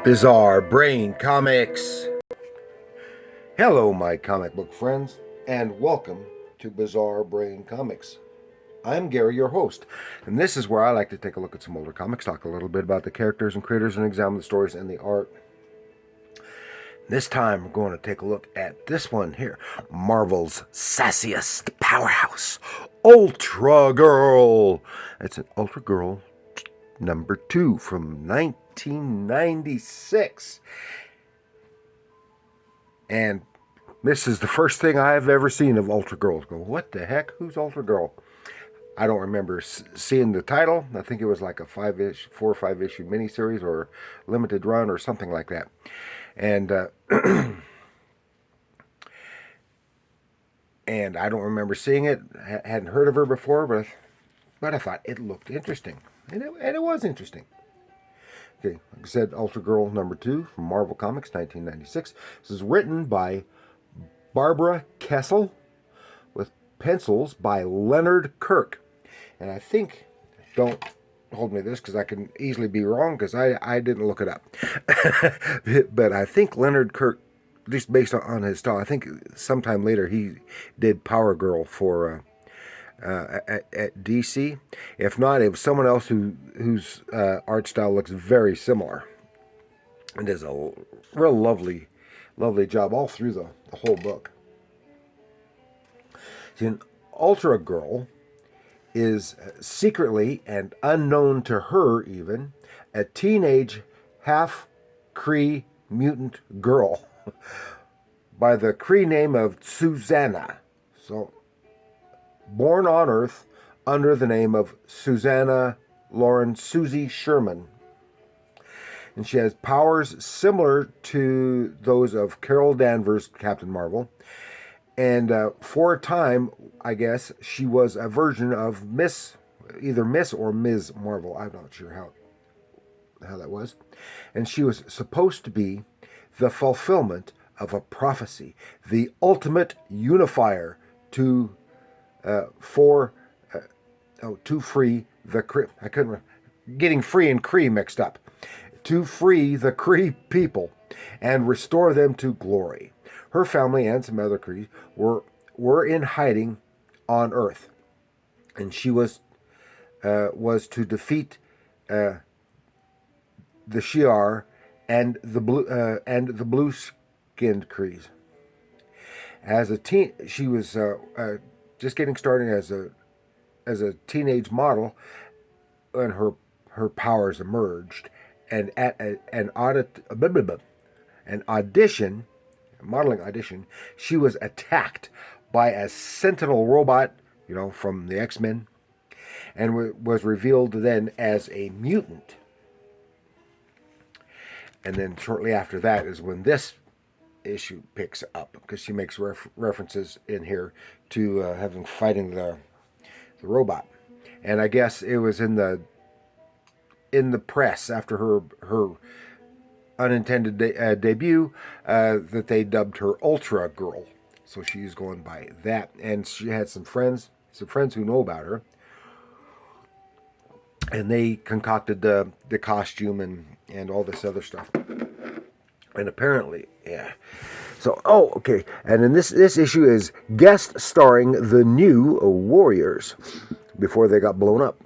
Bizarre Brain Comics. Hello, my comic book friends, and welcome to Bizarre Brain Comics. I'm Gary, your host, and this is where I like to take a look at some older comics, talk a little bit about the characters and creators, and examine the stories and the art. This time, we're going to take a look at this one here, Marvel's sassiest powerhouse, Ultra Girl. It's an Ultra Girl number 2 from 1996. And this is the first thing I've ever seen of Ultra Girl. Go, what the heck? Who's Ultra Girl? I don't remember seeing the title. I think it was like a 4 or 5 issue miniseries or limited run or something like that. And and I don't remember seeing it. Hadn't heard of her before, but I thought it looked interesting, and it was interesting. Okay, like I said, Ultra Girl number 2 from Marvel Comics, 1996. This is written by Barbara Kesel with pencils by Leonard Kirk. And I think, don't hold me to this because I can easily be wrong because I didn't look it up. But I think Leonard Kirk, just based on his style, I think sometime later he did Power Girl for at DC. If not, it was someone else whose art style looks very similar. And does a real lovely job all through the whole book. See, an Ultra Girl is secretly, and unknown to her even, a teenage half-Kree mutant girl by the Kree name of Susanna. So, born on Earth under the name of Susanna Lauren Susie Sherman. And she has powers similar to those of Carol Danvers' Captain Marvel. And for a time, I guess, she was a version of either Miss or Ms. Marvel. I'm not sure how that was. And she was supposed to be the fulfillment of a prophecy, the ultimate unifier to free the Kree. I couldn't remember. Getting free and Kree mixed up. To free the Kree people and restore them to glory. Her family and some other Kree were in hiding on Earth, and she was to defeat the Shi'ar and the blue-skinned Krees. As a teen, she was just getting started as a teenage model, and her powers emerged. And at an modeling audition, she was attacked by a Sentinel robot, from the X-Men, and was revealed then as a mutant. And then shortly after that is when this issue picks up, because she makes references in here to fighting the robot. And I guess it was in the press after her unintended debut that they dubbed her Ultra Girl. So she's going by that. And she had some friends who know about her. And they concocted the costume and all this other stuff. And apparently, yeah. So, okay. And in this issue is guest starring the New Warriors before they got blown up.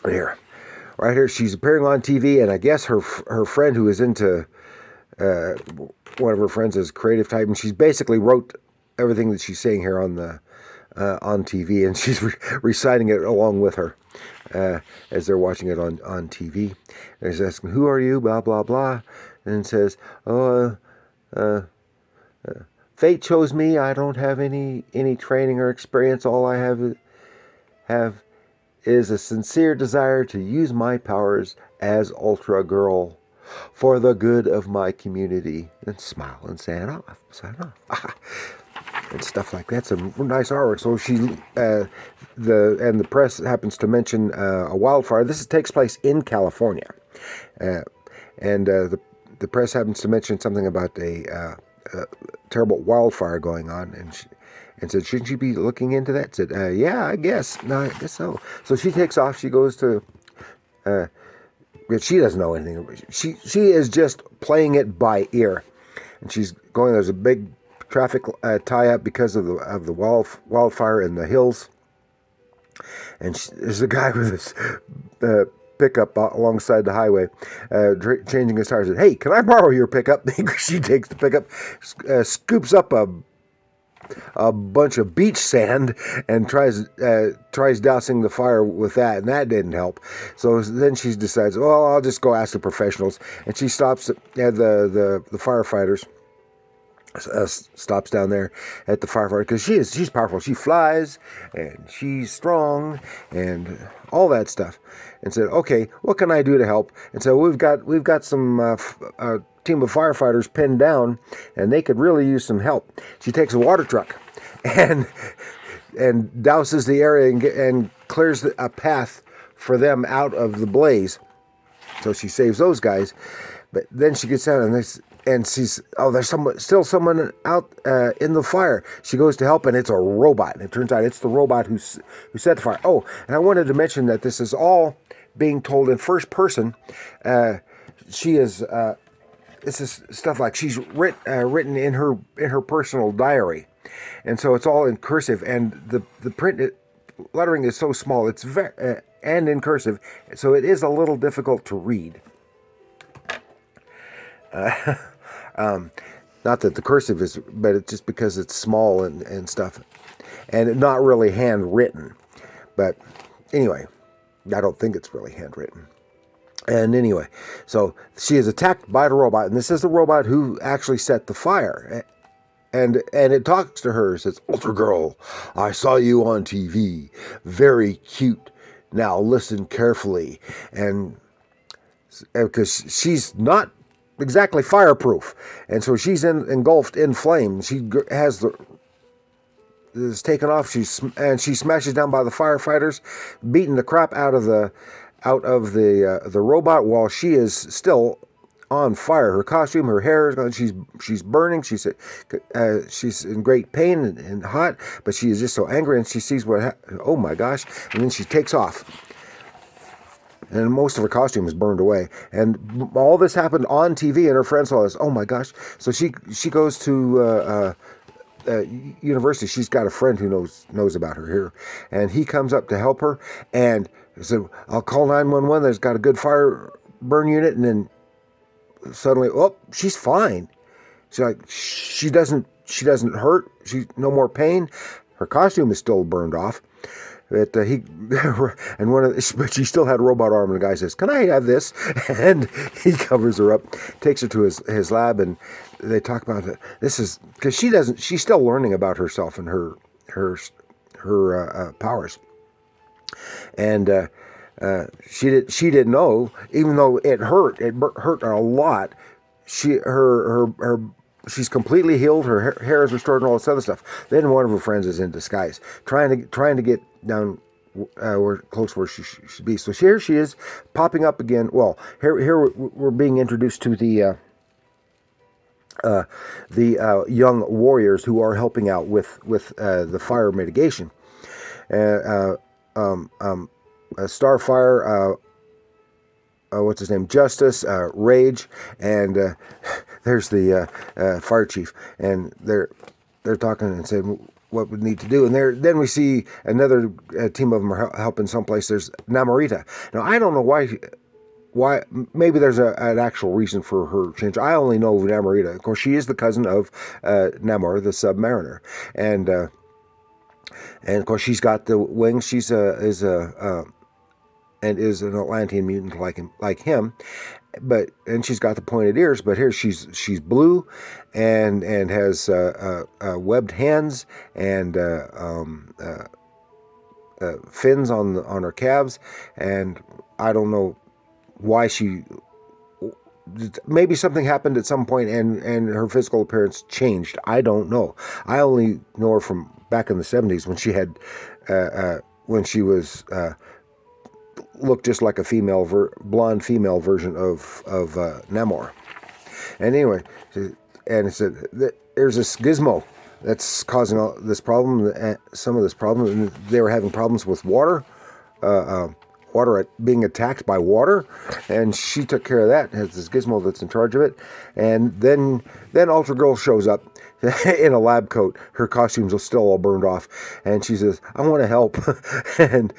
Here, right here, she's appearing on TV, and I guess her friend who is into one of her friends is creative type, and she's basically wrote everything that she's saying here on TV, and she's reciting it along with her as they're watching it on TV. And she's asking, "Who are you?" Blah blah blah, and it says, "Fate chose me. I don't have any training or experience. All I have is a sincere desire to use my powers as Ultra Girl for the good of my community," and smile and sign off. And stuff like that. Some nice artwork. So the press happens to mention a wildfire. This takes place in California, and the press happens to mention something about a terrible wildfire going on, and said, "Shouldn't you be looking into that?" Said, "Yeah, I guess. No, I guess so." So she takes off. She goes to but she doesn't know anything. She is just playing it by ear, and she's going. There's a big traffic tie-up because of the wildfire in the hills, and there's a guy with this pickup alongside the highway, changing his tires. Said, "Hey, can I borrow your pickup?" She takes the pickup, scoops up a bunch of beach sand and tries dousing the fire with that, and that didn't help. So then she decides, well, I'll just go ask the professionals, and she stops at the firefighters. Stops down there at the firefighter because she's powerful. She flies and she's strong and all that stuff. And said, okay, what can I do to help? And so we've got some team of firefighters pinned down, and they could really use some help. She takes a water truck and douses the area and clears a path for them out of the blaze. So she saves those guys, but then she gets down and sees, there's still someone out in the fire. She goes to help, and it's a robot. And it turns out it's the robot who set the fire. Oh, and I wanted to mention that this is all being told in first person. She is. This is stuff like she's written in her personal diary, and so it's all in cursive. And the print lettering is so small. It's and in cursive, so it is a little difficult to read. Not that the cursive is, but it's just because it's small and stuff, and not really handwritten. But anyway, I don't think it's really handwritten. And anyway, so she is attacked by the robot, and this is the robot who actually set the fire. And it talks to her, says, "Ultra Girl, I saw you on TV. Very cute. Now listen carefully." And because she's not exactly fireproof, and so she's engulfed in flames. She has is taken off. She smashes down by the firefighters, beating the crap out of the robot while she is still on fire. Her costume, her hair is gone. She's burning. She's in great pain and hot, but she is just so angry, and she sees oh my gosh, and then she takes off. And most of her costume is burned away. And all this happened on TV, and her friends saw this. Oh my gosh. So she goes to university. She's got a friend who knows about her here. And he comes up to help her. And he said, "I'll call 911. There's got a good fire burn unit." And then suddenly, she's fine. She's like, she doesn't hurt. She's no more pain. Her costume is still burned off. But but she still had a robot arm, and the guy says, "Can I have this?" And he covers her up, takes her to his lab, and they talk about it. This is because she's still learning about herself and her powers, and she didn't know, even though it hurt her a lot. She's completely healed. Her hair is restored and all this other stuff. Then one of her friends is in disguise, trying to get down close where she should be. So here she is popping up again. Well, here we're being introduced to the young warriors who are helping out with the fire mitigation. Starfire. What's his name? Justice, Rage, and there's the fire chief, and they're talking and saying what we need to do. And then we see another team of them are helping someplace. There's Namorita. Now I don't know why. Maybe there's an actual reason for her change. I only know Namorita. Of course, she is the cousin of Namor, the Submariner, and of course she's got the wings. She's is an Atlantean mutant like him, and she's got the pointed ears. But here she's blue, and has webbed hands and fins on her calves, and I don't know why she. Maybe something happened at some point, and her physical appearance changed. I don't know. I only know her from back in the 70s when she had when she was. Looked just like a blonde female version of Namor. And anyway, and it said there's this gizmo that's causing some of this problem. And they were having problems with water being attacked by water, and she took care of that. Has this gizmo that's in charge of it, and then Ultra Girl shows up in a lab coat. Her costumes are still all burned off, and she says, "I want to help," and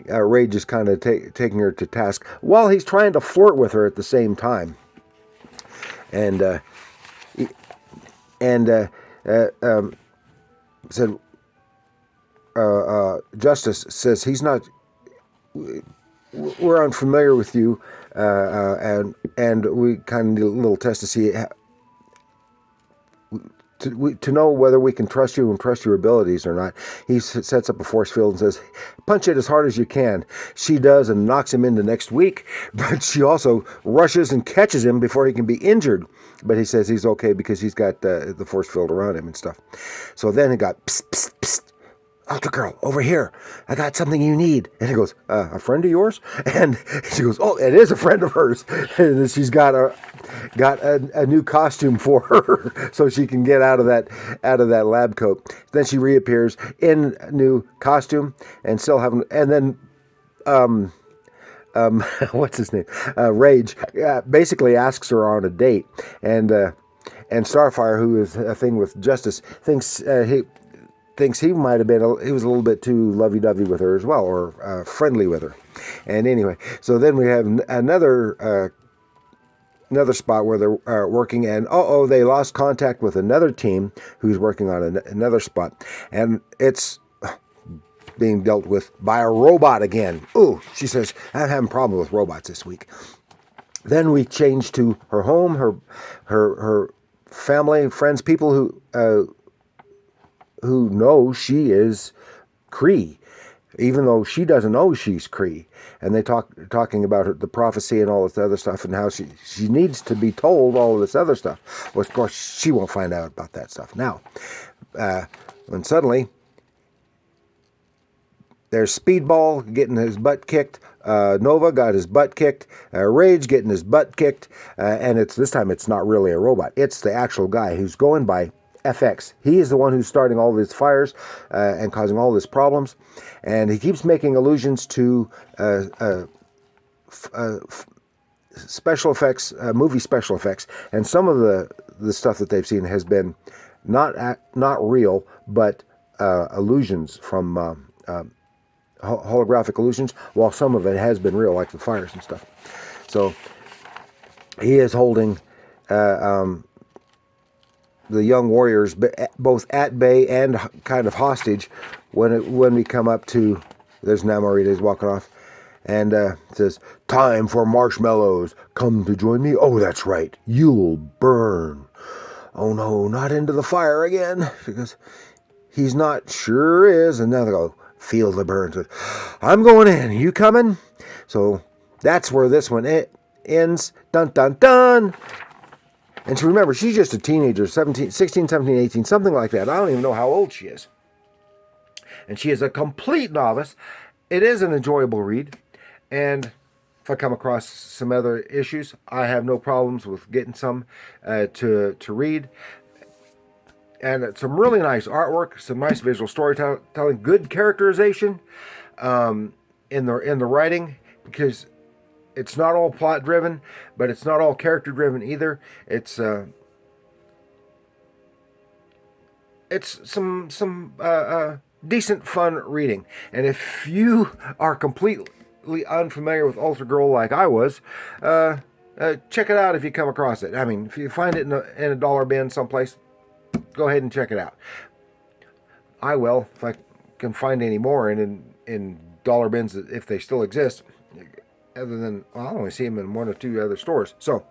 Rage is kind of taking her to task while he's trying to flirt with her at the same time, and said. Justice says he's not. We're unfamiliar with you, and we kind of need a little test to see to know whether we can trust you and trust your abilities or not. He sets up a force field and says, "Punch it as hard as you can." She does and knocks him into next week, but she also rushes and catches him before he can be injured. But he says he's okay because he's got the force field around him and stuff. So then it got psst, psst, psst. "Ultra Girl, over here. I got something you need." And he goes, "A friend of yours?" And she goes, "Oh, it is a friend of hers." And she's got a new costume for her so she can get out of that lab coat. Then she reappears in a new costume and still having. And then what's his name? Rage basically asks her on a date, and Starfire, who is a thing with Justice, thinks he might have been, he was a little bit too lovey-dovey with her as well, or friendly with her. And anyway, so then we have another spot where they're working, and they lost contact with another team who's working on another spot, and it's being dealt with by a robot again. Ooh, she says, "I'm having a problem with robots this week." Then we change to her home, her family, friends, people who know she is Kree, even though she doesn't know she's Kree. And they talking about the prophecy and all this other stuff, and how she needs to be told all of this other stuff. Well, of course, she won't find out about that stuff now. When suddenly there's Speedball getting his butt kicked. Nova got his butt kicked. Rage getting his butt kicked. And this time it's not really a robot. It's the actual guy who's going by FX. He is the one who's starting all these fires and causing all these problems. And he keeps making allusions to special effects, movie special effects. And some of the stuff that they've seen has been not real, but illusions from holographic illusions, while some of it has been real, like the fires and stuff. So he is holding the young warriors both at bay and kind of hostage when we come up to, there's Namorita's walking off, and says, "Time for marshmallows. Come to join me. Oh, that's right. You'll burn. Oh no, not into the fire again." She goes, "He's not." "Sure is." And now they go, "Feel the burn." Says, "I'm going in. You coming?" So that's where this one ends. Dun, dun, dun. And remember, she's just a teenager, 16, 17, 18, something like that. I don't even know how old she is. And she is a complete novice. It is an enjoyable read. And if I come across some other issues, I have no problems with getting some to read. And it's some really nice artwork, some nice visual storytelling, good characterization in the writing, because it's not all plot driven, but it's not all character driven either. It's some decent fun reading. And if you are completely unfamiliar with Ultra Girl like I was, check it out if you come across it. I mean, if you find it in a dollar bin someplace, go ahead and check it out. I will, if I can find any more in dollar bins, if they still exist. Other than, well, I only see them in one or two other stores. So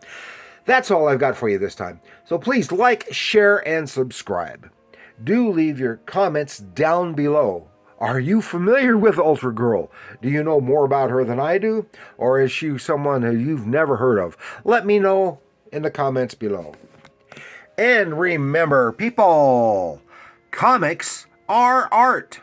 that's all I've got for you this time. So please like, share, and subscribe. Do leave your comments down below. Are you familiar with Ultra Girl? Do you know more about her than I do? Or is she someone who you've never heard of? Let me know in the comments below. And remember, people, comics are art.